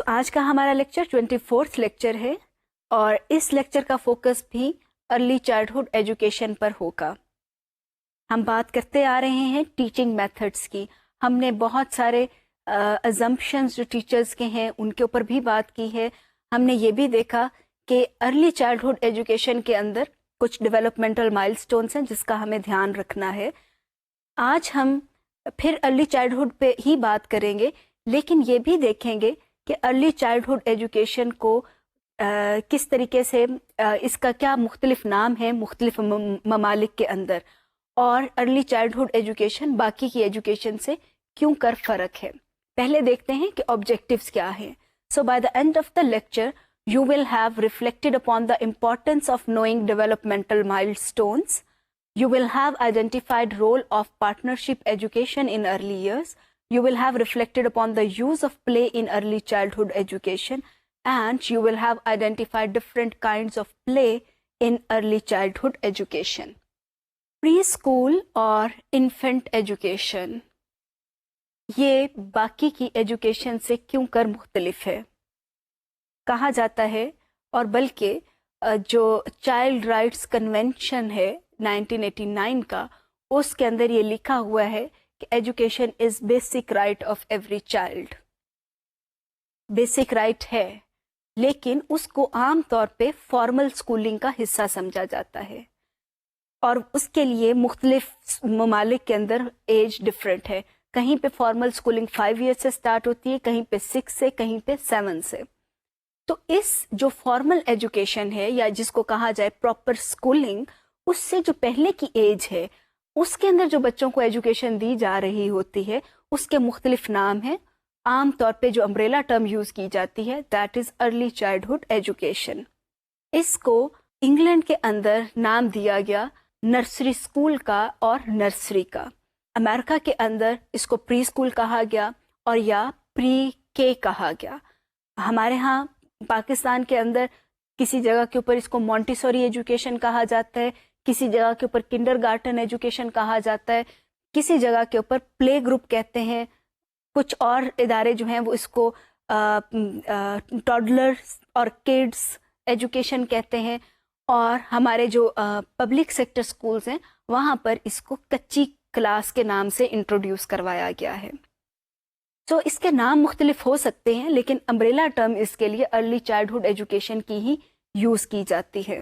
آج کا ہمارا لیکچر 24th لیکچر ہے اور اس لیکچر کا فوکس بھی ارلی چائلڈہڈ ایجوکیشن پر ہوگا. ہم بات کرتے آ رہے ہیں ٹیچنگ میتھڈس کی. ہم نے بہت سارے ازمپشنز جو ٹیچرز کے ہیں ان کے اوپر بھی بات کی ہے. ہم نے یہ بھی دیکھا کہ ارلی چائلڈہڈ ایجوکیشن کے اندر کچھ ڈیولپمنٹل مائل سٹونز ہیں جس کا ہمیں دھیان رکھنا ہے. آج ہم پھر ارلی چائلڈہڈ پہ ہی بات کریں گے، لیکن یہ بھی دیکھیں گے کہ ارلی چائلڈہڈ ایجوکیشن کو کس طریقے سے اس کا کیا مختلف نام ہے مختلف ممالک کے اندر، اور ارلی چائلڈہڈ ایجوکیشن باقی کی ایجوکیشن سے کیوں کر فرق ہے. پہلے دیکھتے ہیں کہ آبجیکٹیوز کیا ہیں. So by the and of the lecture you will have reflected upon the importance of knowing developmental milestones. You will have identified role of partnership education in early years. You will have reflected upon the use of play in early childhood education, and you will have identified different kinds of play in early childhood education. Preschool اور infant education یہ باقی کی education سے کیوں کر مختلف ہے؟ کہا جاتا ہے، اور بلکہ جو چائلڈ رائٹس کنونشن ہے 1989 کا، اس کے اندر یہ لکھا ہوا ہے کہ education is basic right of every child. Basic right ہے، لیکن اس کو عام طور پہ فارمل اسکولنگ کا حصہ سمجھا جاتا ہے، اور اس کے لیے مختلف ممالک کے اندر ایج ڈفرینٹ ہے. کہیں پہ فارمل اسکولنگ 5 ایئر سے سٹارٹ ہوتی ہے، کہیں پہ 6 سے، کہیں پہ 7 سے. تو اس جو فارمل ایجوکیشن ہے یا جس کو کہا جائے پراپر اسکولنگ، اس سے جو پہلے کی ایج ہے اس کے اندر جو بچوں کو ایجوکیشن دی جا رہی ہوتی ہے اس کے مختلف نام ہیں. عام طور پہ جو امبریلا ٹرم یوز کی جاتی ہے that is early childhood education. اس کو انگلینڈ کے اندر نام دیا گیا نرسری اسکول کا اور نرسری کا. امریکہ کے اندر اس کو پری اسکول کہا گیا اور یا پری کے کہا گیا. ہمارے ہاں پاکستان کے اندر کسی جگہ کے اوپر اس کو مونٹیسوری ایجوکیشن کہا جاتا ہے، کسی جگہ کے اوپر کنڈر گارٹن ایجوکیشن کہا جاتا ہے، کسی جگہ کے اوپر پلے گروپ کہتے ہیں. کچھ اور ادارے جو ہیں وہ اس کو ٹاڈلرز اور کڈس ایجوکیشن کہتے ہیں، اور ہمارے جو پبلک سیکٹر سکولز ہیں وہاں پر اس کو کچی کلاس کے نام سے انٹروڈیوس کروایا گیا ہے. تو اس کے نام مختلف ہو سکتے ہیں، لیکن امبریلا ٹرم اس کے لیے ارلی چائلڈہڈ ایجوکیشن کی ہی یوز کی جاتی ہے.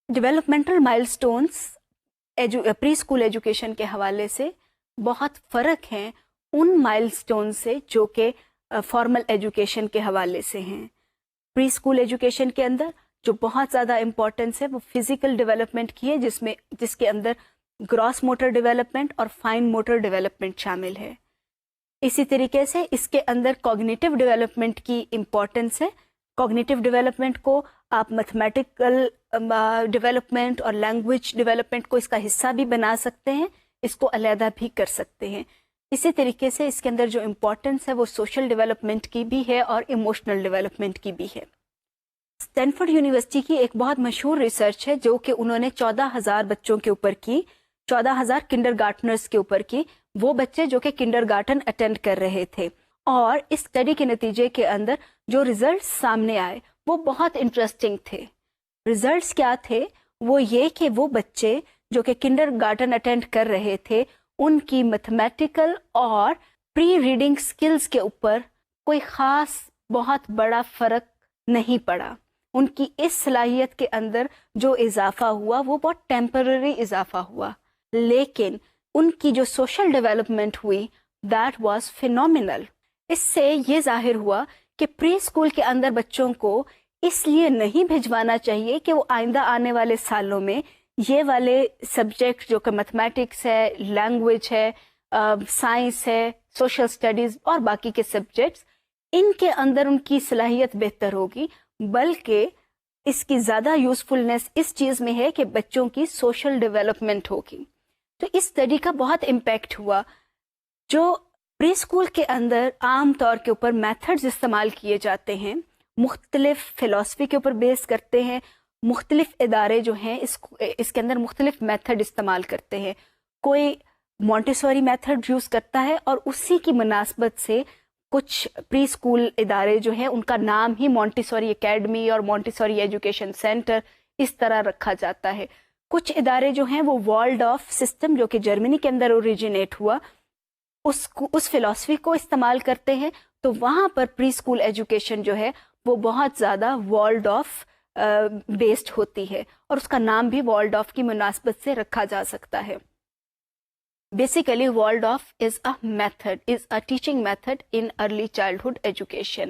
ڈیولپمنٹل مائل سٹونز پری اسکول ایجوکیشن کے حوالے سے بہت فرق ہیں ان مائل سٹونز سے جو کہ فارمل ایجوکیشن کے حوالے سے ہیں. پری اسکول ایجوکیشن کے اندر جو بہت زیادہ امپورٹنس ہے وہ فزیکل ڈیولپمنٹ کی ہے، جس کے اندر گراس موٹر ڈیولپمنٹ اور فائن موٹر ڈیولپمنٹ شامل ہے. اسی طریقے سے اس کے اندر کوگنیٹیو ڈیولپمنٹ کی امپورٹنس ہے. کوگنیٹیو ڈیولپمنٹ کو آپ میتھمیٹیکل ڈیولپمنٹ اور لینگویج ڈیولپمنٹ کو اس کا حصہ بھی بنا سکتے ہیں، اس کو علیحدہ بھی کر سکتے ہیں. اسی طریقے سے اس کے اندر جو امپورٹنس ہے وہ سوشل ڈیولپمنٹ کی بھی ہے اور ایموشنل ڈیولپمنٹ کی بھی ہے. اسٹینفورڈ یونیورسٹی کی ایک بہت مشہور ریسرچ ہے جو کہ انہوں نے 14,000 بچوں کے اوپر کی، 14,000 کنڈر گارٹنرز کے اوپر کی، وہ بچے جو کہ کنڈر گارٹن اٹینڈ کر رہے تھے. اور اس اسٹڈی کے نتیجے کے اندر جو ریزلٹس سامنے آئے وہ بہت انٹرسٹنگ تھے. ریزلٹس کیا تھے؟ وہ یہ کہ وہ بچے جو کہ کنڈر گارٹن اٹینڈ کر رہے تھے ان کی میتھمیٹیکل اور پری ریڈنگ سکلز کے اوپر کوئی خاص بہت بڑا فرق نہیں پڑا. ان کی اس صلاحیت کے اندر جو اضافہ ہوا وہ بہت ٹیمپرری اضافہ ہوا، لیکن ان کی جو سوشل ڈیولپمنٹ ہوئی دیٹ واز فینومینل. اس سے یہ ظاہر ہوا کہ پری اسکول کے اندر بچوں کو اس لیے نہیں بھجوانا چاہیے کہ وہ آئندہ آنے والے سالوں میں یہ والے سبجیکٹ جو کہ میتھمیٹکس ہے، لینگویج ہے، سائنس ہے، سوشل اسٹڈیز اور باقی کے سبجیکٹس، ان کے اندر ان کی صلاحیت بہتر ہوگی، بلکہ اس کی زیادہ یوزفلنس اس چیز میں ہے کہ بچوں کی سوشل ڈیولپمنٹ ہوگی. تو اس اسٹڈی کا بہت امپیکٹ ہوا. جو پری اسکول کے اندر عام طور کے اوپر میتھڈز استعمال کیے جاتے ہیں مختلف فلسفی کے اوپر بیس کرتے ہیں، مختلف ادارے جو ہیں اس کے اندر مختلف میتھڈ استعمال کرتے ہیں. کوئی مونٹیسوری میتھڈ یوز کرتا ہے اور اسی کی مناسبت سے کچھ پری اسکول ادارے جو ہیں ان کا نام ہی مونٹیسوری اکیڈمی اور مونٹیسوری ایجوکیشن سینٹر اس طرح رکھا جاتا ہے. کچھ ادارے جو ہیں وہ والڈ آف سسٹم جو کہ جرمنی کے اندر اوریجنیٹ ہوا اس فلسفی کو استعمال کرتے ہیں. تو وہاں پر پری اسکول ایجوکیشن جو ہے وہ بہت زیادہ والڈ آف بیسڈ ہوتی ہے اور اس کا نام بھی والڈ آف کی مناسبت سے رکھا جا سکتا ہے. Basically walled of is a teaching method in early childhood education,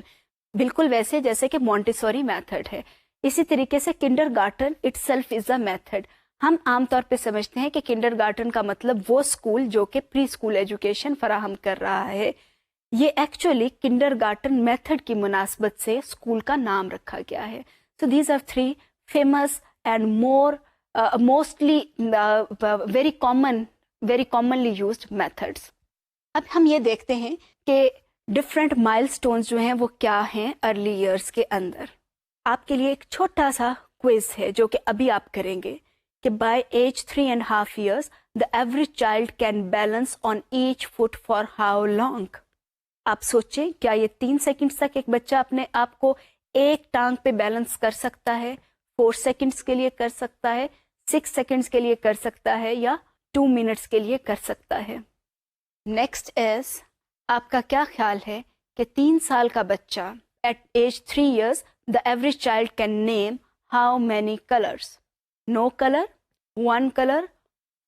بالکل ویسے جیسے کہ مونٹیسوری میتھڈ ہے. اسی طریقے سے kindergarten itself is a method. ہم عام طور پہ سمجھتے ہیں کہ کنڈر گارٹن کا مطلب وہ اسکول جو کہ پری اسکول ایجوکیشن فراہم کر رہا ہے. یہ ایکچولی کنڈر گارٹن میتھڈ کی مناسبت سے اسکول کا نام رکھا گیا ہے. So these are 3 famous and mostly very commonly used methods. اب ہم یہ دیکھتے ہیں کہ ڈفرینٹ مائل سٹونز جو ہیں وہ کیا ہیں ارلی ایئرس کے اندر. آپ کے لیے ایک چھوٹا سا کوئز ہے جو کہ ابھی آپ کریں گے کہ by age 3.5 years the average child can balance on each foot for how long. آپ سوچیں کیا یہ 3 سیکنڈز تک ایک بچہ اپنے آپ کو ایک ٹانگ پہ بیلنس کر سکتا ہے، 4 سیکنڈز کے لیے کر سکتا ہے، 6 سیکنڈز کے لیے کر سکتا ہے یا 2 منٹس کے لیے کر سکتا ہے. نیکسٹ از آپ کا کیا خیال ہے کہ 3 سال کا بچہ at age 3 years the average child can name how many colors? No color, 1 color,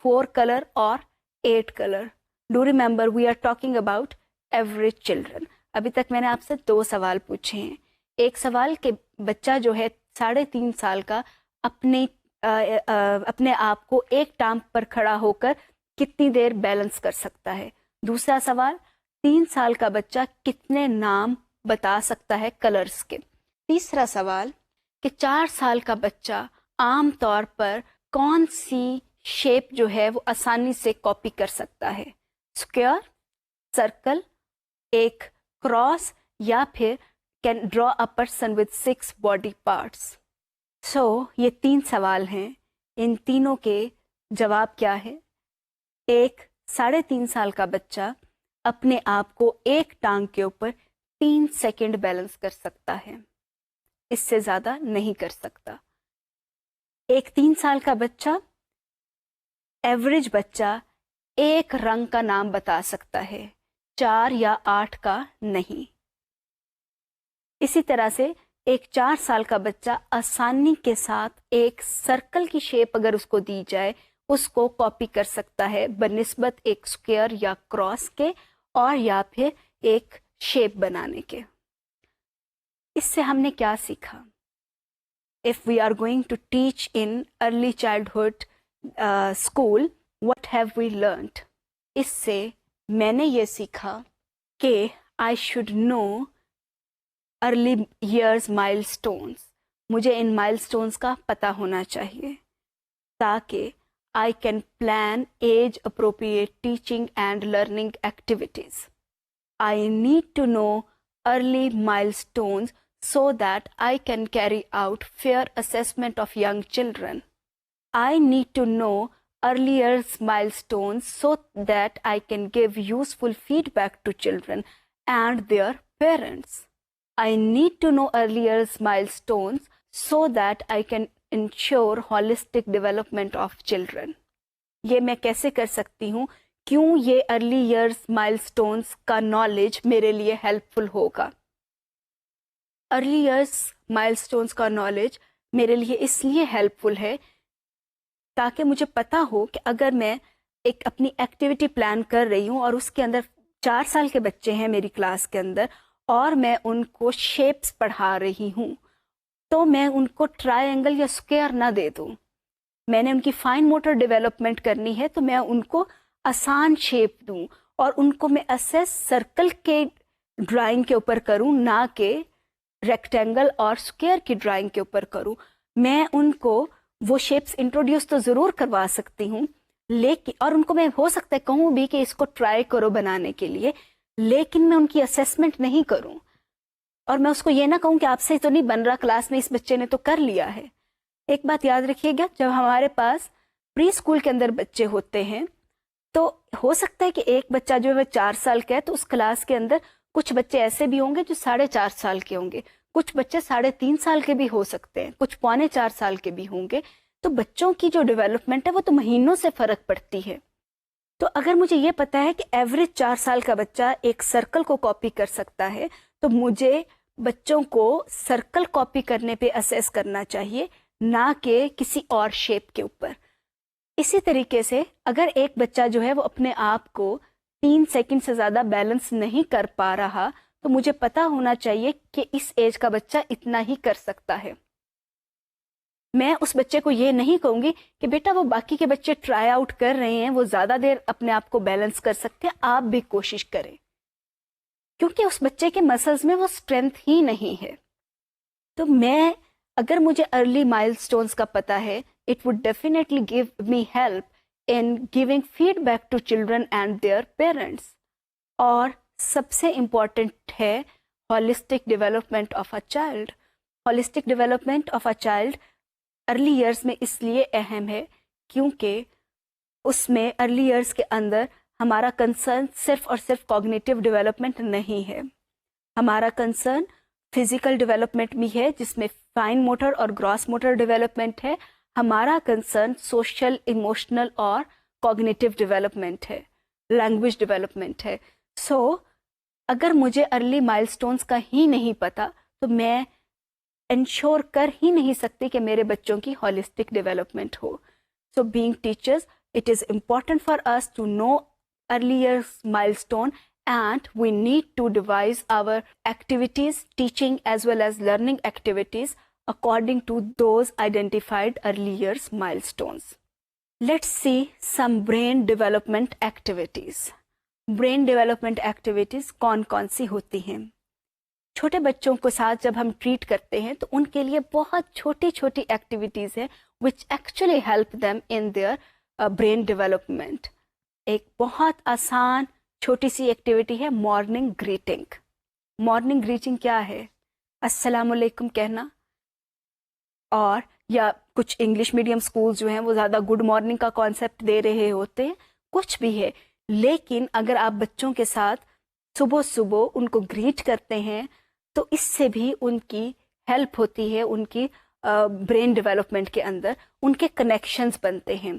4 color or 8 color. Do remember we are talking about average children. ابھی تک میں نے آپ سے 2 سوال پوچھے ہیں. ایک سوال کہ بچہ جو ہے 3.5 سال کا اپنے آپ کو ایک ٹانگ پر کھڑا ہو کر کتنی دیر بیلنس کر سکتا ہے. دوسرا سوال 3 سال کا بچہ کتنے نام بتا سکتا ہے کلرز کے. تیسرا سوال کہ 4 سال کا بچہ عام طور پر کون سی شیپ جو ہے وہ آسانی سے کاپی کر سکتا ہے، اسکوئر، سرکل، ایک کراس یا پھر can draw a person with 6 body parts. So یہ 3 سوال ہیں. ان تینوں کے جواب کیا ہے؟ ایک 3.5 سال کا بچہ اپنے آپ کو ایک ٹانگ کے اوپر 3 سیکنڈ بیلنس کر سکتا ہے، اس سے زیادہ نہیں کر سکتا. ایک 3 سال کا بچہ ایوریج بچہ ایک رنگ کا نام بتا سکتا ہے، 4 یا 8 کا نہیں. اسی طرح سے ایک 4 سال کا بچہ آسانی کے ساتھ ایک سرکل کی شیپ اگر اس کو دی جائے اس کو کاپی کر سکتا ہے بنسبت ایک اسکوئر یا کراس کے اور یا پھر ایک شیپ بنانے کے. اس سے ہم نے کیا سیکھا؟ If we are going to teach in early childhood school, what have we learned? اس سے میں نے یہ سیکھا کہ I should know early years milestones. مجھے ان milestones کا پتہ ہونا چاہیے تاکہ I can plan age appropriate teaching and learning activities. I need to know early milestones so that I can carry out fair assessment of young children. I need to know earlier milestones so that I can give useful feedback to children and their parents. I need to know earlier milestones so that I can ensure holistic development of children. یہ میں کیسے کر سکتی ہوں؟ کیوں یہ early years مائلسٹونز کا knowledge میرے لیے ہیلپ فل ہوگا؟ ارلی ایئرس مائلسٹونز کا نالج میرے لیے اس لیے ہیلپ فل ہے تاکہ مجھے پتہ ہو کہ اگر میں ایک اپنی ایکٹیویٹی پلان کر رہی ہوں اور اس کے اندر 4 سال کے بچے ہیں میری کلاس کے اندر اور میں ان کو شیپس پڑھا رہی ہوں تو میں ان کو ٹرائی اینگل یا اسکوئر نہ دے دوں. میں نے ان کی فائن موٹر ڈیولپمنٹ کرنی ہے تو میں ان کو آسان شیپ دوں اور ان کو میں اسیس سرکل کے ڈرائنگ کے اوپر کروں نہ کہ ریکٹینگل اور اسکوئر کی ڈرائنگ کے اوپر کروں. میں ان کو وہ شیپس انٹروڈیوس تو ضرور کروا سکتی ہوں لیکن اور ان کو میں ہو سکتا ہے کہوں بھی کہ اس کو ٹرائی کرو بنانے کے لیے، لیکن میں ان کی اسیسمنٹ نہیں کروں اور میں اس کو یہ نہ کہوں کہ آپ سے تو نہیں بن رہا، کلاس میں اس بچے نے تو کر لیا ہے. ایک بات یاد رکھیے گا، جب ہمارے پاس پری اسکول کے اندر بچے ہوتے ہیں تو ہو سکتا ہے کہ ایک بچہ جو ہے 4 سال کا ہے تو اس کلاس کے اندر کچھ بچے ایسے بھی ہوں گے جو 4.5 سال کے ہوں گے, کچھ بچے 3.5 سال کے بھی ہو سکتے ہیں, کچھ 3.25 سال کے بھی ہوں گے. تو بچوں کی جو ڈیولپمنٹ ہے وہ تو مہینوں سے فرق پڑتی ہے. تو اگر مجھے یہ پتا ہے کہ ایوریج 4 سال کا بچہ ایک سرکل کو کاپی کر سکتا ہے, تو مجھے بچوں کو سرکل کاپی کرنے پہ اسیس کرنا چاہیے, نہ کہ کسی اور شیپ کے اوپر. اسی طریقے سے اگر ایک بچہ جو ہے وہ اپنے آپ کو 3 سیکنڈ سے زیادہ بیلنس نہیں کر پا رہا, تو مجھے پتا ہونا چاہیے کہ اس ایج کا بچہ اتنا ہی کر سکتا ہے. میں اس بچے کو یہ نہیں کہوں گی کہ بیٹا وہ باقی کے بچے ٹرائی آؤٹ کر رہے ہیں, وہ زیادہ دیر اپنے آپ کو بیلنس کر سکتے ہیں, آپ بھی کوشش کریں, کیونکہ اس بچے کے مسلز میں وہ اسٹرینتھ ہی نہیں ہے. تو میں اگر مجھے ارلی مائل سٹونز کا پتا ہے, it would definitely give me help in giving feedback to children and their parents. اور سب سے امپورٹنٹ ہے holistic development of a child. Holistic development of a child early years میں اس لیے اہم ہے کیونکہ اس میں ارلی ایئرس کے اندر ہمارا کنسرن صرف اور صرف کوگنیٹیو ڈیولپمنٹ نہیں ہے, ہمارا کنسرن فزیکل ڈیولپمنٹ بھی ہے جس میں فائن موٹر اور گراس موٹر ڈیولپمنٹ ہے, ہمارا کنسرن سوشل, ایموشنل اور کوگنیٹیو ڈیولپمنٹ ہے, لینگویج ڈیولپمنٹ ہے. سو اگر مجھے ارلی مائل سٹونز کا ہی نہیں پتا تو میں انشور کر ہی نہیں سکتی کہ میرے بچوں کی ہولسٹک ڈیولپمنٹ ہو. So being teachers, it is important for us to know early years milestone, and we need to devise our activities, teaching as well as learning activities according to those identified early years milestones. Let's see some brain development activities. Brain development activities کون سی ہوتی ہیں؟ چھوٹے بچوں کو ساتھ جب ہم treat کرتے ہیں تو ان کے لیے بہت چھوٹی چھوٹی ایکٹیویٹیز ہیں which actually help them in their brain development. ایک بہت آسان چھوٹی سی ایکٹیویٹی ہے مارننگ گریٹنگ. مارننگ گریٹنگ کیا ہے؟ السلام علیکم کہنا. اور یا کچھ انگلش میڈیم اسکول جو ہیں وہ زیادہ گڈ مارننگ کا کانسیپٹ دے رہے ہوتے ہیں, کچھ بھی ہے, لیکن اگر آپ بچوں کے ساتھ صبح صبح ان کو گریٹ کرتے ہیں تو اس سے بھی ان کی ہیلپ ہوتی ہے, ان کی برین ڈیولپمنٹ کے اندر ان کے کنیکشنز بنتے ہیں.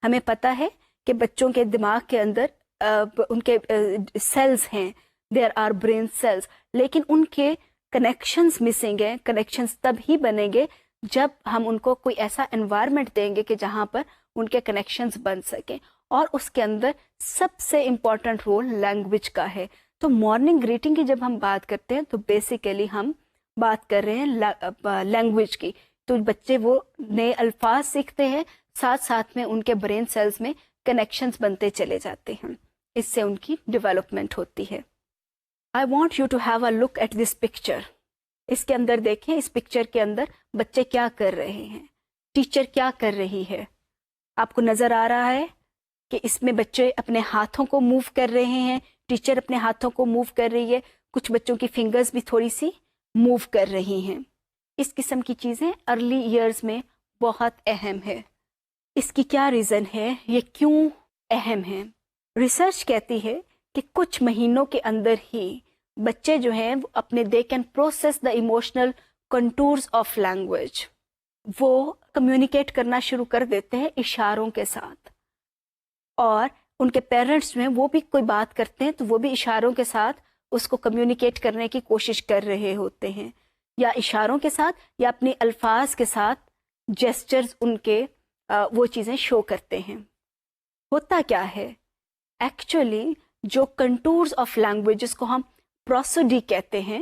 ہمیں پتہ ہے کہ بچوں کے دماغ کے اندر ان کے سیلز ہیں, دیر آر برین سیلز, لیکن ان کے کنیکشنز مسنگ ہیں. کنیکشنز تب ہی بنیں گے جب ہم ان کو کوئی ایسا انوائرمنٹ دیں گے کہ جہاں پر ان کے کنیکشنز بن سکیں, اور اس کے اندر سب سے امپورٹنٹ رول لینگویج کا ہے. تو مارننگ گریٹنگ کی جب ہم بات کرتے ہیں تو بیسیکلی ہم بات کر رہے ہیں لینگویج کی. تو بچے وہ نئے الفاظ سیکھتے ہیں, ساتھ ساتھ میں ان کے برین سیلز میں کنیکشنز بنتے چلے جاتے ہیں, اس سے ان کی ڈیولپمنٹ ہوتی ہے. I want you to have a look at this picture. اس کے اندر دیکھیں, اس پکچر کے اندر بچے کیا کر رہے ہیں, ٹیچر کیا کر رہی ہے. آپ کو نظر آ رہا ہے کہ اس میں بچے اپنے ہاتھوں کو موو کر رہے ہیں, ٹیچر اپنے ہاتھوں کو موو کر رہی ہے, کچھ بچوں کی فنگرز بھی تھوڑی سی موو کر رہی ہیں. اس قسم کی چیزیں ارلی ایئرز میں بہت اہم ہے. اس کی کیا ریزن ہے, یہ کیوں اہم ہے؟ ریسرچ کہتی ہے کہ کچھ مہینوں کے اندر ہی بچے جو ہیں وہ اپنے they can process the emotional contours of language, وہ کمیونیکیٹ کرنا شروع کر دیتے ہیں اشاروں کے ساتھ. اور ان کے پیرنٹس جو ہیں وہ بھی کوئی بات کرتے ہیں تو وہ بھی اشاروں کے ساتھ اس کو کمیونیکیٹ کرنے کی کوشش کر رہے ہوتے ہیں, یا اشاروں کے ساتھ یا اپنے الفاظ کے ساتھ جیسچرز ان کے وہ چیزیں شو کرتے ہیں. ہوتا کیا ہے ایکچولی, جو کنٹورز آف لینگویج جس کو ہم پروسوڈی کہتے ہیں,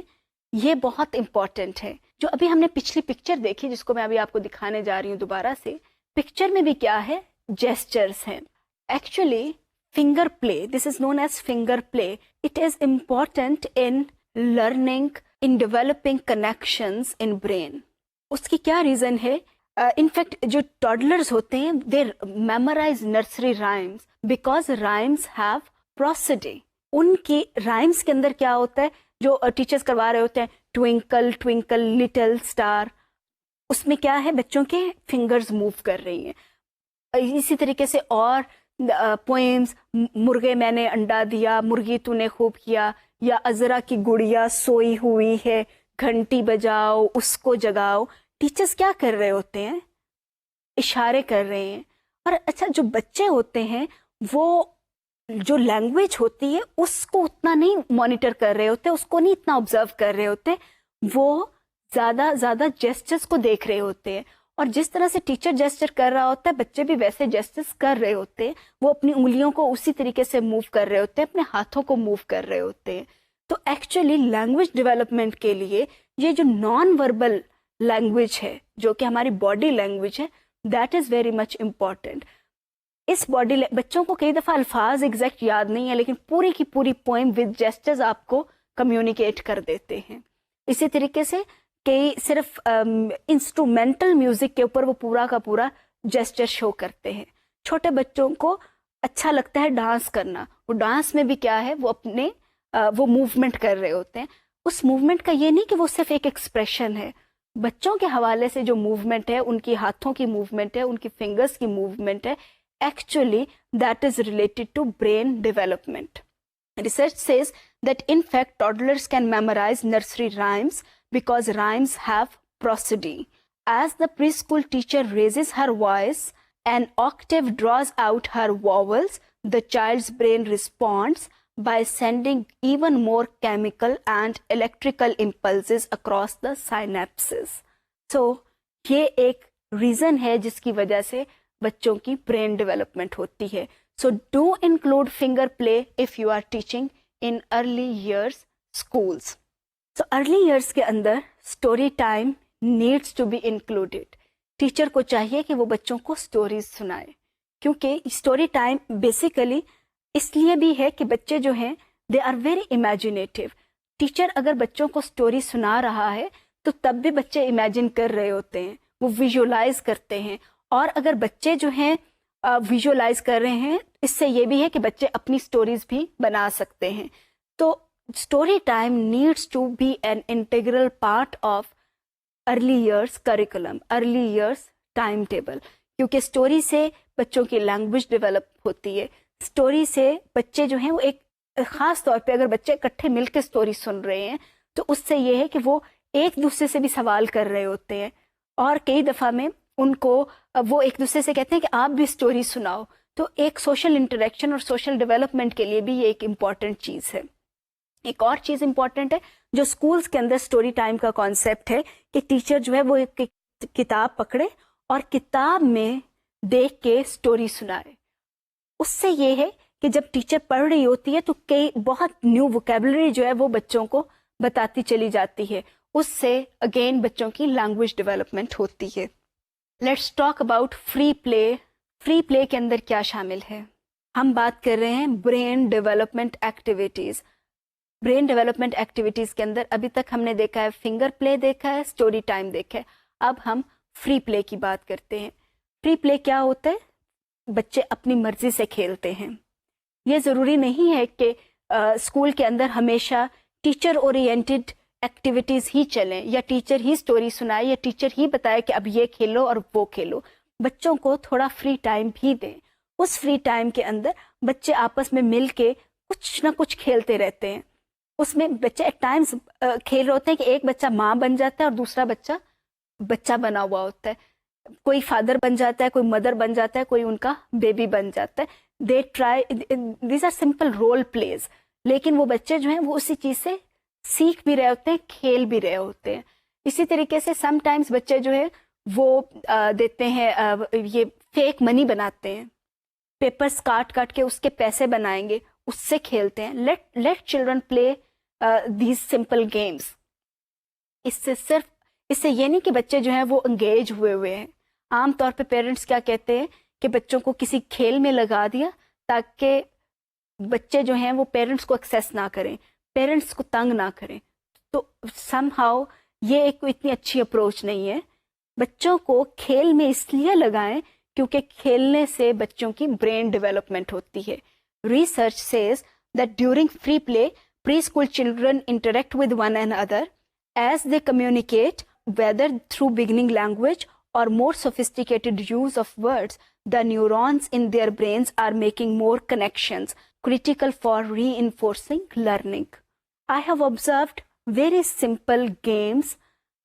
یہ بہت امپورٹنٹ ہے. جو ابھی ہم نے پچھلی پکچر دیکھی جس کو میں ابھی آپ کو دکھانے جا رہی ہوں دوبارہ سے, پکچر میں بھی کیا ہے, جیسچرز ہیں. Actually finger play, this is known as finger play, it is important in learning, in developing connections in brain. اس کی کیا ریزن ہے؟ انفیکٹ جو ٹاڈلرز ہوتے ہیں they memorize nursery rhymes because rhymes have prosody. ان کی رائمز کے اندر کیا ہوتا ہے, جو ٹیچرز کروا رہے ہوتے ہیں ٹوئنکل ٹوئنکل لٹل اسٹار, اس میں کیا ہے بچوں کے فنگرز موو کر رہی ہیں. اسی طریقے سے اور پوئمز, مرغے میں نے انڈا دیا, مرغی تو نے خوب کیا, یا عذرا کی گڑیا سوئی ہوئی ہے گھنٹی بجاؤ اس کو جگاؤ، ٹیچرز کیا کر رہے ہوتے ہیں؟ اشارے کر رہے ہیں. اور اچھا جو بچے ہوتے ہیں وہ جو لینگویج ہوتی ہے اس کو اتنا نہیں مانیٹر کر رہے ہوتے، اس کو نہیں اتنا آبزرو کر رہے ہوتے، وہ زیادہ جیسچرز کو دیکھ رہے ہوتے ہیں. اور جس طرح سے ٹیچر جیسچر کر رہا ہوتا ہے بچے بھی ویسے جیسچرز کر رہے ہوتے ہیں، وہ اپنی انگلیوں کو اسی طریقے سے موو کر رہے ہوتے ہیں، اپنے ہاتھوں کو موو کر رہے ہوتے ہیں. تو ایکچولی لینگویج ڈیولپمنٹ کے لیے یہ جو نان وربل لینگویج ہے جو کہ ہماری باڈی لینگویج ہے that is very much important. اس بچوں کو کئی دفعہ الفاظ ایگزیکٹ یاد نہیں ہے لیکن پوری کی پوری پوئم ود جیسچرز آپ کو کمیونیکیٹ کر دیتے ہیں. اسی طریقے سے کئی صرف انسٹرومینٹل میوزک کے اوپر وہ پورا کا پورا جیسچر شو کرتے ہیں. چھوٹے بچوں کو اچھا لگتا ہے ڈانس کرنا، وہ ڈانس میں بھی کیا ہے وہ اپنے وہ موومنٹ کر رہے ہوتے ہیں. اس موومنٹ کا یہ نہیں کہ وہ صرف ایک ایکسپریشن ہے، بچوں کے حوالے سے جو موومنٹ ہے، ان کی ہاتھوں کی موومنٹ ہے، ان کی فنگرز کی موومنٹ ہے، actually that is related to brain development. Research says that in fact toddlers can memorize nursery rhymes because rhymes have prosody. As the preschool teacher raises her voice, an octave draws out her vowels, the child's brain responds by sending even more chemical and electrical impulses across the synapses. So یہ ایک reason ہے جس کی وجہ سے بچوں کی brain development ہوتی ہے. So do include finger play if you are teaching in early years schools. So early years کے اندر story time needs to be included. Teacher کو چاہیے کہ وہ بچوں کو اسٹوریز سنائے، کیونکہ اسٹوری ٹائم بیسیکلی اس لیے بھی ہے کہ بچے جو ہیں دے آر ویری امیجنیٹیو. ٹیچر اگر بچوں کو اسٹوری سنا رہا ہے تو تب بھی بچے امیجن کر رہے ہوتے ہیں، وہ ویژولائز کرتے ہیں. اور اگر بچے جو ہیں ویژولائز کر رہے ہیں اس سے یہ بھی ہے کہ بچے اپنی سٹوریز بھی بنا سکتے ہیں. تو story time needs to be an integral part of early years curriculum, early years time table, کیونکہ اسٹوری سے بچوں کی لینگویج ڈیولپ ہوتی ہے. اسٹوری سے بچے جو ہیں وہ ایک خاص طور پہ اگر بچے اکٹھے مل کے اسٹوری سن رہے ہیں تو اس سے یہ ہے کہ وہ ایک دوسرے سے بھی سوال کر رہے ہوتے ہیں، اور کئی دفعہ میں ان کو وہ ایک دوسرے سے کہتے ہیں کہ آپ بھی اسٹوری سناؤ. تو ایک سوشل انٹریکشن اور سوشل ڈیولپمنٹ کے لیے بھی یہ ایک امپورٹنٹ چیز ہے. ایک اور چیز امپورٹنٹ ہے جو اسکولس کے اندر اسٹوری ٹائم کا کانسیپٹ ہے کہ ٹیچر جو ہے وہ ایک کتاب پکڑے اور کتاب میں دیکھ کے اسٹوری سنائے. اس سے یہ ہے کہ جب ٹیچر پڑھ رہی ہوتی ہے تو کئی بہت نیو ووکیبلری جو ہے وہ بچوں کو بتاتی چلی جاتی ہے. اس سے اگین بچوں کی لینگویج ڈیولپمنٹ ہوتی ہے. Let's talk about free play. Free play کے اندر کیا شامل ہے؟ ہم بات کر رہے ہیں brain development activities. Brain development activities کے اندر ابھی تک ہم نے دیکھا ہے فنگر پلے دیکھا ہے، اسٹوری ٹائم دیکھا ہے. اب ہم فری پلے کی بات کرتے ہیں. فری پلے کیا ہوتا ہے؟ بچے اپنی مرضی سے کھیلتے ہیں. یہ ضروری نہیں ہے کہ اسکول کے اندر ہمیشہ ٹیچر اورینٹڈ ایکٹیویٹیز ہی چلیں یا ٹیچر ہی اسٹوری سنائے یا ٹیچر ہی بتائے کہ اب یہ کھیلو اور وہ کھیلو. بچوں کو تھوڑا فری ٹائم بھی دیں. اس فری ٹائم کے اندر بچے آپس میں مل کے کچھ نہ کچھ کھیلتے رہتے ہیں. اس میں بچے ایٹ ٹائمز کھیل رہے ہوتے ہیں کہ ایک بچہ ماں بن جاتا ہے اور دوسرا بچہ بنا ہوا ہوتا ہے. کوئی فادر بن جاتا ہے، کوئی مدر بن جاتا ہے، کوئی ان کا بیبی بن جاتا ہے. They try, these are simple rule please. لیکن وہ بچے جو ہیں وہ اسی چیز سے سیکھ بھی رہے ہوتے ہیں، کھیل بھی رہے ہوتے ہیں. اسی طریقے سے سم ٹائمز بچے جو ہے وہ دیتے ہیں یہ فیک منی بناتے ہیں، پیپرز کاٹ کے اس کے پیسے بنائیں گے، اس سے کھیلتے ہیں. Let children play these simple games. اس سے یہ نہیں کہ بچے جو ہیں وہ انگیج ہوئے ہیں. عام طور پہ پیرنٹس کیا کہتے ہیں کہ بچوں کو کسی کھیل میں لگا دیا تاکہ بچے جو ہیں وہ پیرنٹس کو ایکسیس نہ کریں، پیرنٹس کو تنگ نہ کریں. تو سم ہاؤ یہ ایک اتنی اچھی اپروچ نہیں ہے. بچوں کو کھیل میں اس لیے لگائیں کیونکہ کھیلنے سے بچوں کی برین ڈیولپمنٹ ہوتی ہے. Research says that during free play preschool children interact with one another as they communicate, whether through beginning language or more sophisticated use of words. The neurons in their brains are making more connections critical for reinforcing learning. I have observed very simple games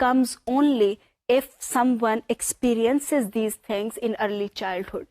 comes only if someone experiences these things in early childhood.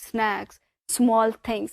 snacks, small things,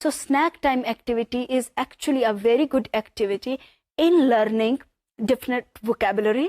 So snack time activity is actually a very good activity in learning different vocabulary.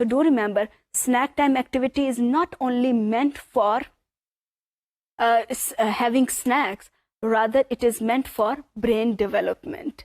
So do remember, snack time activity is not only meant for having snacks, rather it is meant for brain development.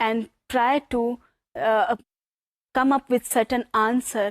and try to come up with certain answer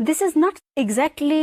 This is not exactly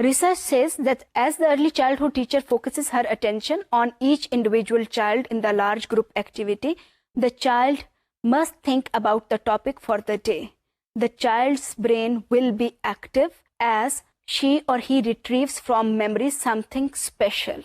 Research says that as the early childhood teacher focuses her attention on each individual child in the large group activity, the child must think about the topic for the day. The child's brain will be active as she or he retrieves from memory something special.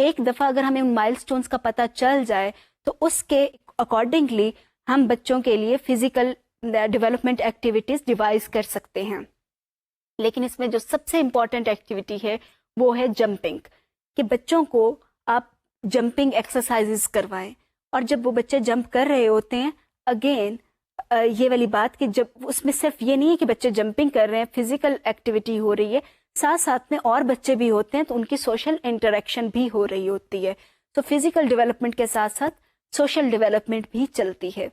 ایک دفعہ اگر ہمیں ان مائل stones کا پتہ چل جائے تو اس کے اکارڈنگلی ہم بچوں کے لیے فزیکل ڈیولپمنٹ ایکٹیویٹیز ڈیوائز کر سکتے ہیں. لیکن اس میں جو سب سے امپورٹنٹ ایکٹیویٹی ہے وہ ہے جمپنگ، کہ بچوں کو آپ جمپنگ ایکسرسائزز کروائیں. اور جب وہ بچے جمپ کر رہے ہوتے ہیں، اگین یہ والی بات کہ جب اس میں صرف یہ نہیں ہے کہ بچے جمپنگ کر رہے ہیں، فزیکل ایکٹیویٹی ہو رہی ہے، ساتھ ساتھ میں اور بچے بھی ہوتے ہیں تو ان کی سوشل انٹریکشن بھی ہو رہی ہوتی ہے. تو فزیکل ڈیولپمنٹ کے ساتھ ساتھ سوشل ڈیولپمنٹ بھی چلتی ہے.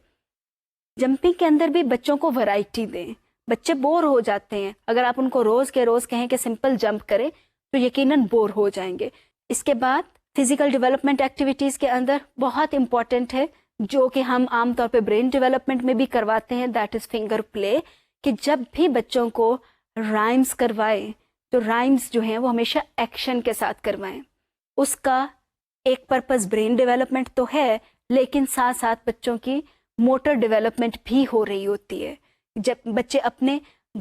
جمپنگ کے اندر بھی بچوں کو ورائٹی دیں. بچے بور ہو جاتے ہیں، اگر آپ ان کو روز کے روز کہیں کہ سمپل جمپ کریں تو یقیناً بور ہو جائیں گے. اس کے بعد فزیکل ڈیولپمنٹ ایکٹیویٹیز کے اندر بہت امپورٹنٹ ہے جو کہ ہم عام طور پہ برین ڈیولپمنٹ میں بھی کرواتے ہیں، دیٹ از فنگر پلے. کہ جب بھی بچوں کو رائمز کروائیں تو رائمز جو ہیں وہ ہمیشہ ایکشن کے ساتھ کروائیں. اس کا ایک پرپز برین ڈیولپمنٹ تو ہے، لیکن ساتھ ساتھ بچوں کی موٹر ڈیولپمنٹ بھی ہو رہی ہوتی ہے. جب بچے اپنے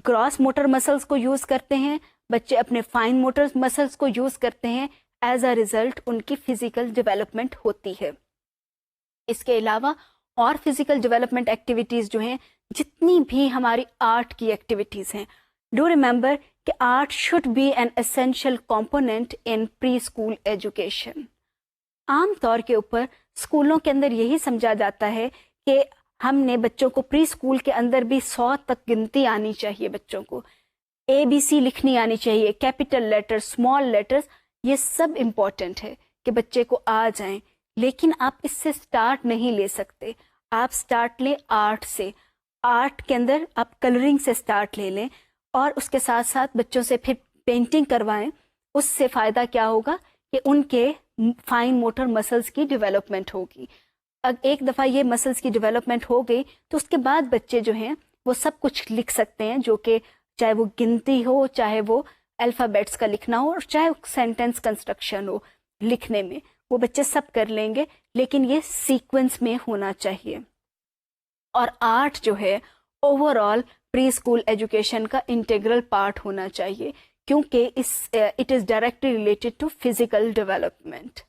گراس موٹر مسلز کو یوز کرتے ہیں، بچے اپنے فائن موٹر مسلز کو یوز کرتے ہیں، ایز اے ریزلٹ ان کی فزیکل ڈیولپمنٹ ہوتی ہے. اس کے علاوہ اور فزیکل ڈیولپمنٹ ایکٹیویٹیز جو ہیں، جتنی بھی ہماری آرٹ کی ایکٹیویٹیز ہیں، ڈو ریمبر کہ art should be an essential component in pre school education. عام طور کے اوپر اسکولوں کے اندر یہی سمجھا جاتا ہے کہ ہم نے بچوں کو پری اسکول کے اندر بھی 100 تک گنتی آنی چاہیے، بچوں کو ABC لکھنی آنی چاہیے، کیپٹل لیٹر، اسمال لیٹرز، یہ سب امپورٹنٹ ہے کہ بچے کو آ جائیں. لیکن آپ اس سے سٹارٹ نہیں لے سکتے. آپ سٹارٹ لیں آرٹ سے. آرٹ کے اندر آپ کلرنگ سے سٹارٹ لے لیں اور اس کے ساتھ ساتھ بچوں سے پھر پینٹنگ کروائیں. اس سے فائدہ کیا ہوگا کہ ان کے فائن موٹر مسلز کی ڈیولپمنٹ ہوگی. ایک دفعہ یہ مسلز کی ڈیولپمنٹ ہو گئی تو اس کے بعد بچے جو ہیں وہ سب کچھ لکھ سکتے ہیں، جو کہ چاہے وہ گنتی ہو، چاہے وہ الفابیٹس کا لکھنا ہو، اور چاہے سینٹینس کنسٹرکشن ہو لکھنے میں، وہ بچے سب کر لیں گے. لیکن یہ سیکوینس میں ہونا چاہیے. اور آرٹ جو ہے overall pre school education کا انٹیگرل پارٹ ہونا چاہیے، کیونکہ it is directly related to physical development.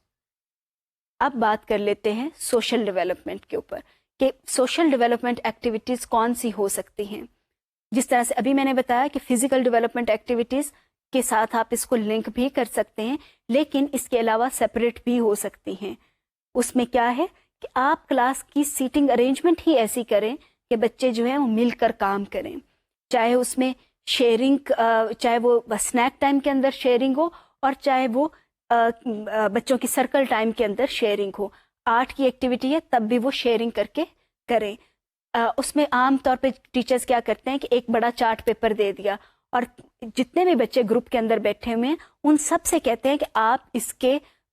اب بات کر لیتے ہیں سوشل ڈیولپمنٹ کے اوپر کہ سوشل ڈیولپمنٹ ایکٹیویٹیز کون سی ہو سکتی ہیں. جس طرح سے ابھی میں نے بتایا کہ فزیکل ڈیولپمنٹ ایکٹیویٹیز کے ساتھ آپ اس کو لنک بھی کر سکتے ہیں، لیکن اس کے علاوہ سپریٹ بھی ہو سکتی ہیں. اس میں کیا ہے کہ آپ کلاس کی سیٹنگ ارینجمنٹ ہی ایسی کریں کہ بچے جو ہیں وہ مل کر کام کریں، چاہے اس میں شیئرنگ، چاہے وہ اسنیک ٹائم کے اندر شیئرنگ ہو اور چاہے وہ بچوں کی سرکل ٹائم کے اندر شیئرنگ ہو. آرٹ کی ایکٹیویٹی ہے تب بھی وہ شیئرنگ کر کے کریں. اس میں عام طور پہ ٹیچرز کیا کرتے ہیں کہ ایک بڑا چارٹ پیپر دے دیا اور جتنے بھی بچے گروپ کے اندر بیٹھے ہوئے ہیں ان سب سے کہتے ہیں کہ آپ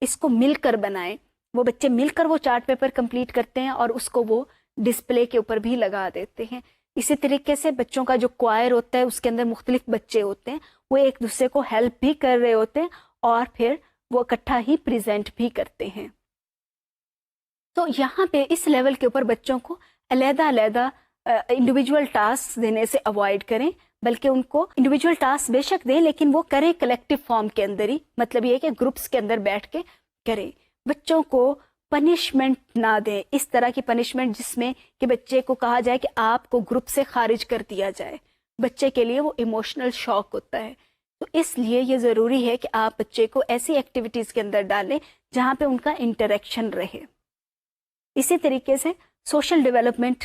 اس کو مل کر بنائیں. وہ بچے مل کر وہ چارٹ پیپر کمپلیٹ کرتے ہیں اور اس کو وہ ڈسپلے کے اوپر بھی لگا دیتے ہیں. اسی طریقے سے بچوں کا جو کوائر ہوتا ہے اس کے اندر مختلف بچے ہوتے ہیں، وہ ایک دوسرے کو ہیلپ بھی کر رہے ہوتے ہیں اور پھر وہ اکٹھا ہی پریزنٹ بھی کرتے ہیں. تو یہاں پہ اس لیول کے اوپر بچوں کو علیحدہ انڈیویجول ٹاسک دینے سے اوائڈ کریں، بلکہ ان کو انڈیویجول ٹاسک بے شک دیں لیکن وہ کریں کلیکٹیو فارم کے اندر ہی. مطلب یہ کہ گروپس کے اندر بیٹھ کے کریں. بچوں کو پنشمنٹ نہ دیں، اس طرح کی پنشمنٹ جس میں کہ بچے کو کہا جائے کہ آپ کو گروپ سے خارج کر دیا جائے. بچے کے لیے وہ ایموشنل شاک ہوتا ہے. تو اس لیے یہ ضروری ہے کہ آپ بچے کو ایسی ایکٹیویٹیز کے اندر ڈالیں جہاں پہ ان کا انٹریکشن رہے. اسی طریقے سے سوشل ڈیولپمنٹ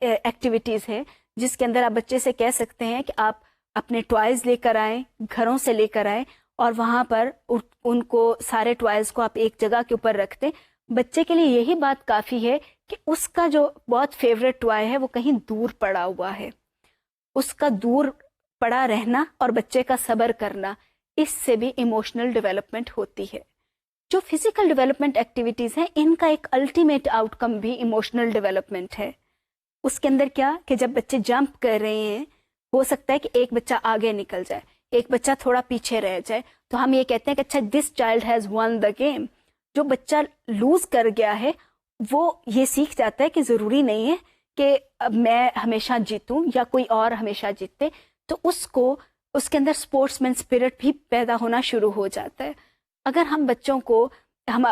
ایکٹیویٹیز ہے جس کے اندر آپ بچے سے کہہ سکتے ہیں کہ آپ اپنے ٹوائز لے کر آئیں، گھروں سے لے کر آئیں اور وہاں پر ان کو سارے ٹوائز کو آپ ایک جگہ کے اوپر رکھ دیں. بچے کے لیے یہی بات کافی ہے کہ اس کا جو بہت فیوریٹ ٹوائے ہے وہ کہیں دور پڑا ہوا ہے. اس کا دور پڑا رہنا اور بچے کا صبر کرنا، اس سے بھی ایموشنل ڈیولپمنٹ ہوتی ہے. جو فزیکل ڈیولپمنٹ ایکٹیویٹیز ہیں ان کا ایک الٹیمیٹ آؤٹ کم بھی ایموشنل ڈیولپمنٹ ہے. اس کے اندر کیا کہ جب بچے جمپ کر رہے ہیں ہو سکتا ہے کہ ایک بچہ آگے نکل جائے، ایک بچہ تھوڑا پیچھے رہ جائے، تو ہم یہ کہتے ہیں کہ اچھا this child has one the game. جو بچہ لوز کر گیا ہے وہ یہ سیکھ جاتا ہے کہ ضروری نہیں ہے کہ میں ہمیشہ جیتوں یا کوئی اور ہمیشہ جیتے. تو اس کے اندر اسپورٹس مین اسپرٹ بھی پیدا ہونا شروع ہو جاتا ہے. اگر ہم بچوں کو ہم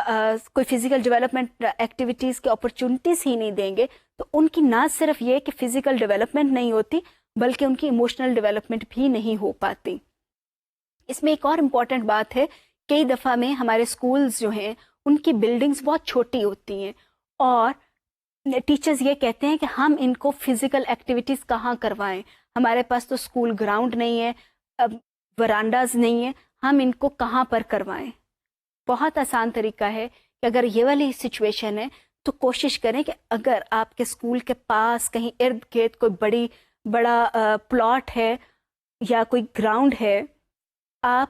کوئی فزیکل ڈیولپمنٹ ایکٹیویٹیز کی اپرچونیٹیز ہی نہیں دیں گے تو ان کی نہ صرف یہ کہ فزیکل ڈیولپمنٹ نہیں ہوتی بلکہ ان کی ایموشنل ڈیولپمنٹ بھی نہیں ہو پاتی. اس میں ایک اور امپورٹنٹ بات ہے، کئی دفعہ میں ہمارے اسکولز جو ہیں ان کی بلڈنگز بہت چھوٹی ہوتی ہیں اور ٹیچرز یہ کہتے ہیں کہ ہم ان کو فزیکل ایکٹیویٹیز کہاں کروائیں، ہمارے پاس تو اسکول گراؤنڈ نہیں ہے، ورانڈاز نہیں ہیں، ہم ان کو کہاں پر کروائیں. بہت آسان طریقہ ہے کہ اگر یہ والی سچویشن ہے تو کوشش کریں کہ اگر آپ کے اسکول کے پاس کہیں ارد گرد کوئی بڑا پلاٹ ہے یا کوئی گراؤنڈ ہے، آپ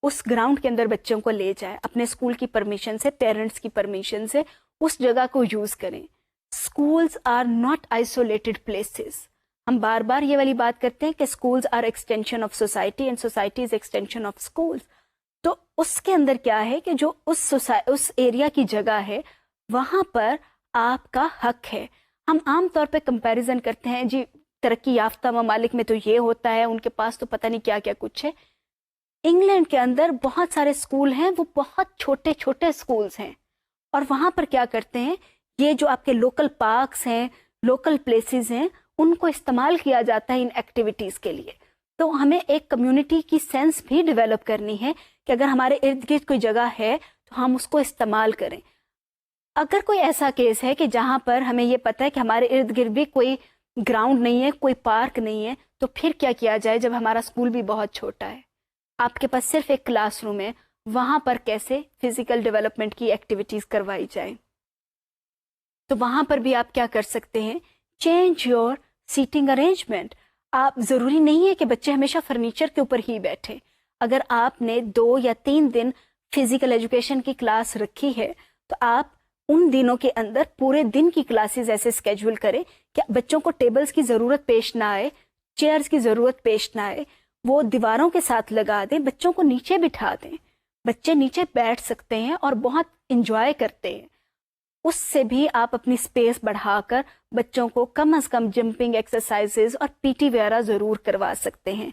اس گراؤنڈ کے اندر بچوں کو لے جائیں اپنے اسکول کی پرمیشن سے، پیرنٹس کی پرمیشن سے، اس جگہ کو یوز کریں. Schools are not isolated places. ہم بار بار یہ والی بات کرتے ہیں کہ schools are extension of society and society is extension of schools. تو اس کے اندر کیا ہے کہ جو اس ایریا کی جگہ ہے وہاں پر آپ کا حق ہے. ہم عام طور پہ کمپیریزن کرتے ہیں، جی ترقی یافتہ ممالک میں تو یہ ہوتا ہے، ان کے پاس تو پتہ نہیں کیا کیا کچھ ہے. انگلینڈ کے اندر بہت سارے اسکول ہیں، وہ بہت چھوٹے چھوٹے اسکولز ہیں، اور وہاں پر کیا کرتے ہیں، یہ جو آپ کے لوکل پارکس ہیں، لوکل پلیسز ہیں، ان کو استعمال کیا جاتا ہے ان ایکٹیویٹیز کے لیے. تو ہمیں ایک کمیونٹی کی سینس بھی ڈیولپ کرنی ہے کہ اگر ہمارے ارد گرد کوئی جگہ ہے تو ہم اس کو استعمال کریں. اگر کوئی ایسا کیس ہے کہ جہاں پر ہمیں یہ پتہ ہے کہ ہمارے ارد گرد بھی کوئی گراؤنڈ نہیں ہے، کوئی پارک نہیں ہے، تو پھر کیا کیا جائے جب ہمارا اسکول بھی بہت چھوٹا ہے، آپ کے پاس صرف ایک کلاس روم ہے، وہاں پر کیسے فزیکل ڈیولپمنٹ کی ایکٹیویٹیز کروائی جائے. تو وہاں پر بھی آپ کیا کر سکتے ہیں، چینج یور سیٹنگ ارینجمنٹ. آپ ضروری نہیں ہے کہ بچے ہمیشہ فرنیچر کے اوپر ہی بیٹھے. اگر آپ نے 2 یا 3 دن فزیکل ایجوکیشن کی کلاس رکھی ہے تو آپ ان دنوں کے اندر پورے دن کی کلاسز ایسے اسکیجول کریں کہ بچوں کو ٹیبلز کی ضرورت پیش نہ آئے، چیئرز کی ضرورت پیش نہ آئے، وہ دیواروں کے ساتھ لگا دیں، بچوں کو نیچے بٹھا دیں. بچے نیچے بیٹھ سکتے ہیں اور بہت انجوائے کرتے ہیں. اس سے بھی آپ اپنی اسپیس بڑھا کر بچوں کو کم از کم جمپنگ ایکسرسائزز اور پی ٹی وغیرہ ضرور کروا سکتے ہیں.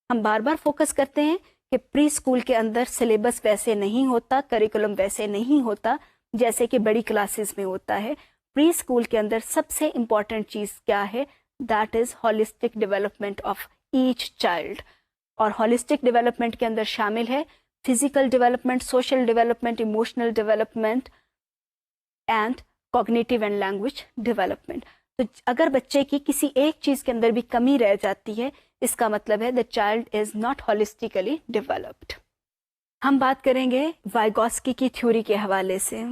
ہم بار بار فوکس کرتے ہیں کہ پری اسکول کے اندر سلیبس ویسے نہیں ہوتا، کریکولم ویسے نہیں ہوتا جیسے کہ بڑی کلاسز میں ہوتا ہے. پری اسکول کے اندر سب سے امپورٹنٹ چیز کیا ہے؟ That is holistic development of each child. اور ہولسٹک ڈیولپمنٹ کے اندر شامل ہے physical development, social development, emotional development and cognitive and language development. تو اگر بچے کی کسی ایک چیز کے اندر بھی کمی رہ جاتی ہے، اس کا مطلب ہے the child is not holistically developed. ہم بات کریں گے وائگوسکی کی تھیوری کے حوالے سے.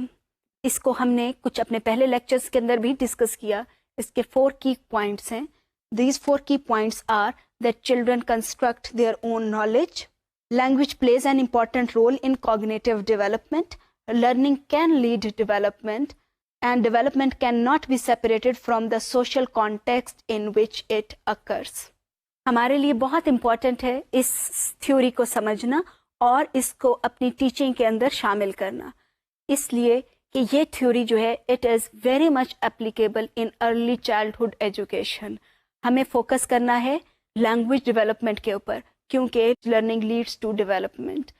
اس کو ہم نے کچھ اپنے پہلے لیکچرز کے اندر بھی ڈسکس کیا. اس کے 4 کی پوائنٹس ہیں. These 4 key points are that children construct their own knowledge, language plays an important role in cognitive development, learning can lead development, and development cannot be separated from the social context in which it occurs. ہمارے لیے بہت important ہے اس theory کو سمجھنا اور اس کو اپنی teaching کے اندر شامل کرنا، اس لیے کہ یہ تھیوری جو ہے it is very much applicable in early childhood education. ہمیں فوکس کرنا ہے لینگویج ڈیولپمنٹ کے اوپر کیونکہ لرننگ لیڈس ٹو ڈیولپمنٹ.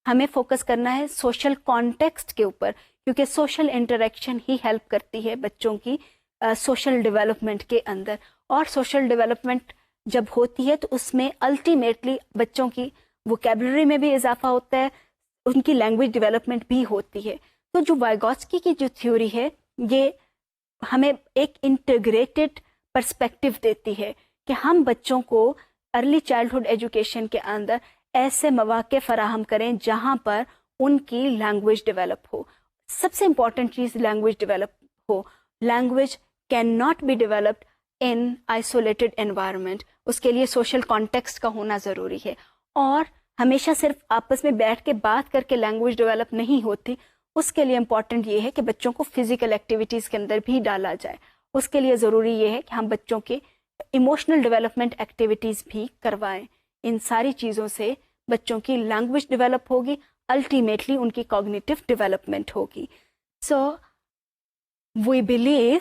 ہمیں فوکس کرنا ہے سوشل کانٹیکسٹ کے اوپر کیونکہ سوشل انٹریکشن ہی ہیلپ کرتی ہے بچوں کی سوشل ڈیولپمنٹ کے اندر. اور سوشل ڈیولپمنٹ جب ہوتی ہے تو اس میں الٹیمیٹلی بچوں کی ووکیبلری میں بھی اضافہ ہوتا ہے، ان کی لینگویج ڈیولپمنٹ بھی ہوتی ہے. تو جو وائگوسکی کی جو تھیوری ہے یہ ہمیں ایک انٹیگریٹڈ پرسپیکٹو دیتی ہے کہ ہم بچوں کو ارلی چائلڈہڈ ایجوکیشن کے اندر ایسے مواقع فراہم کریں جہاں پر ان کی لینگویج ڈیولپ ہو. سب سے امپورٹنٹ چیز لینگویج ڈیولپ ہو. Language can not be developed in isolated environment. اس کے لیے سوشل کانٹیکسٹ کا ہونا ضروری ہے. اور ہمیشہ صرف آپس میں بیٹھ کے بات کر کے لینگویج ڈیولپ نہیں ہوتی. اس کے لیے امپورٹنٹ یہ ہے کہ بچوں کو فزیکل ایکٹیویٹیز کے اندر بھی ڈالا جائے. اس کے لیے ضروری یہ ہے کہ ہم بچوں کے ایموشنل ڈیولپمنٹ ایکٹیویٹیز بھی کروائیں. ان ساری چیزوں سے بچوں کی لینگویج ڈیولپ ہوگی، الٹیمیٹلی ان کی کوگنیٹیو ڈیولپمنٹ ہوگی. So we believe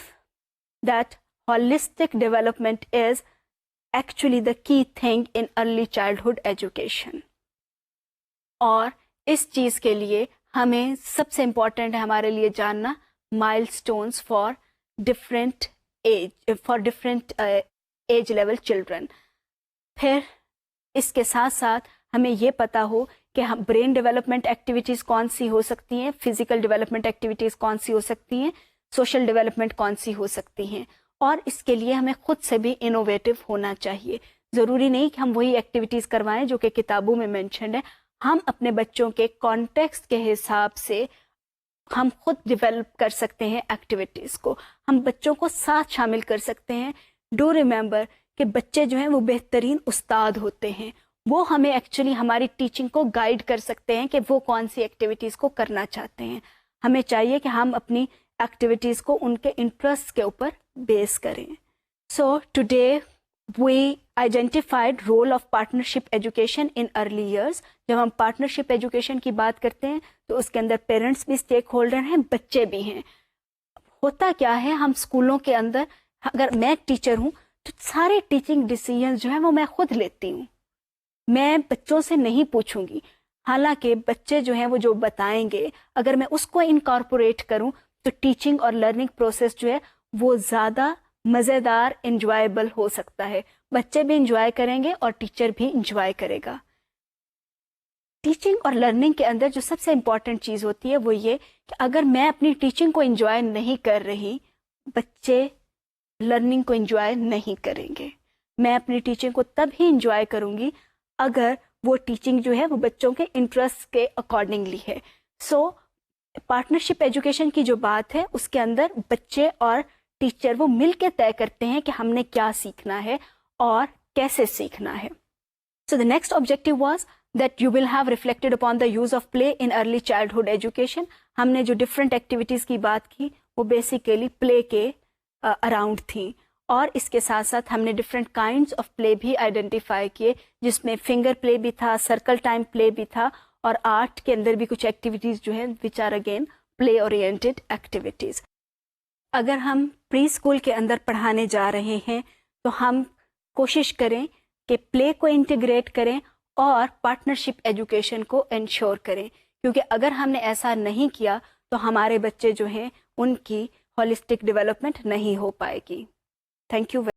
that holistic development is actually the key thing in early childhood education. اور اس چیز کے لیے ہمیں سب سے امپورٹنٹ ہے ہمارے لیے جاننا milestones for different age level children. پھر اس کے ساتھ ساتھ ہمیں یہ پتا ہو کہ ہم برین ڈیولپمنٹ ایکٹیویٹیز کون سی ہو سکتی ہیں، فزیکل ڈیولپمنٹ ایکٹیویٹیز کون سی ہو سکتی ہیں، سوشل ڈیولپمنٹ کون سی ہو سکتی ہیں. اور اس کے لیے ہمیں خود سے بھی انوویٹو ہونا چاہیے. ضروری نہیں کہ ہم وہی ایکٹیویٹیز کروائیں جو کہ کتابوں میں مینشنڈ ہے. ہم اپنے بچوں کے کانٹیکسٹ کے حساب سے ہم خود ڈیولپ کر سکتے ہیں ایکٹیویٹیز کو، ہم بچوں کو ساتھ شامل کر سکتے ہیں. ڈو ریمبر کہ بچے جو ہیں وہ بہترین استاد ہوتے ہیں، وہ ہمیں ایکچولی ہماری ٹیچنگ کو گائیڈ کر سکتے ہیں کہ وہ کون سی ایکٹیویٹیز کو کرنا چاہتے ہیں. ہمیں چاہیے کہ ہم اپنی ایکٹیویٹیز کو ان کے انٹرسٹ کے اوپر بیس کریں. So today we identified role of partnership education in early years. جب ہم پارٹنرشپ ایجوکیشن کی بات کرتے ہیں تو اس کے اندر پیرنٹس بھی اسٹیک ہولڈر ہیں، بچے بھی ہیں. ہوتا کیا ہے، ہم اسکولوں کے اندر، اگر میں ٹیچر ہوں تو سارے ٹیچنگ ڈیسیژنز جو ہیں وہ میں خود لیتی ہوں، میں بچوں سے نہیں پوچھوں گی. حالانکہ بچے جو ہیں وہ جو بتائیں گے اگر میں اس کو انکارپوریٹ کروں تو ٹیچنگ اور لرننگ پروسیس جو ہے وہ زیادہ مزیدار، انجوائبل ہو سکتا ہے. بچے بھی انجوائے کریں گے اور ٹیچر بھی انجوائے کرے گا. ٹیچنگ اور لرننگ کے اندر جو سب سے امپورٹنٹ چیز ہوتی ہے وہ یہ کہ اگر میں اپنی ٹیچنگ کو انجوائے نہیں کر رہی، بچے لرننگ کو انجوائے نہیں کریں گے. میں اپنی ٹیچنگ کو تب ہی انجوائے کروں گی اگر وہ ٹیچنگ جو ہے وہ بچوں کے انٹرسٹ کے اکارڈنگلی ہے. سو پارٹنرشپ ایجوکیشن کی جو بات ہے اس کے اندر بچے اور ٹیچر وہ مل کے طے کرتے ہیں کہ ہم نے کیا سیکھنا ہے اور کیسے سیکھنا ہے. سو the next objective was that you will have reflected upon the use of play in early childhood education. ہم نے جو ڈفرینٹ ایکٹیویٹیز کی بات کی وہ بیسیکلی پلے کے اراؤنڈ تھیں، اور اس کے ساتھ ساتھ ہم نے ڈفرینٹ کائنڈس آف پلے بھی آئیڈینٹیفائی کیے، جس میں فنگر پلے بھی تھا، سرکل ٹائم پلے بھی تھا، اور آرٹ کے اندر بھی کچھ ایکٹیویٹیز جو ہیں which are again play oriented activities. اگر ہم پری اسکول کے اندر پڑھانے جا رہے ہیں تو ہم کوشش کریں کہ پلے کو انٹیگریٹ کریں اور پارٹنرشپ ایجوکیشن کو انشور کریں، کیونکہ اگر ہم نے ایسا نہیں کیا تو ہمارے بچے جو ہیں ان کی ہولسٹک ڈیولپمنٹ نہیں ہو پائے گی. Thank you.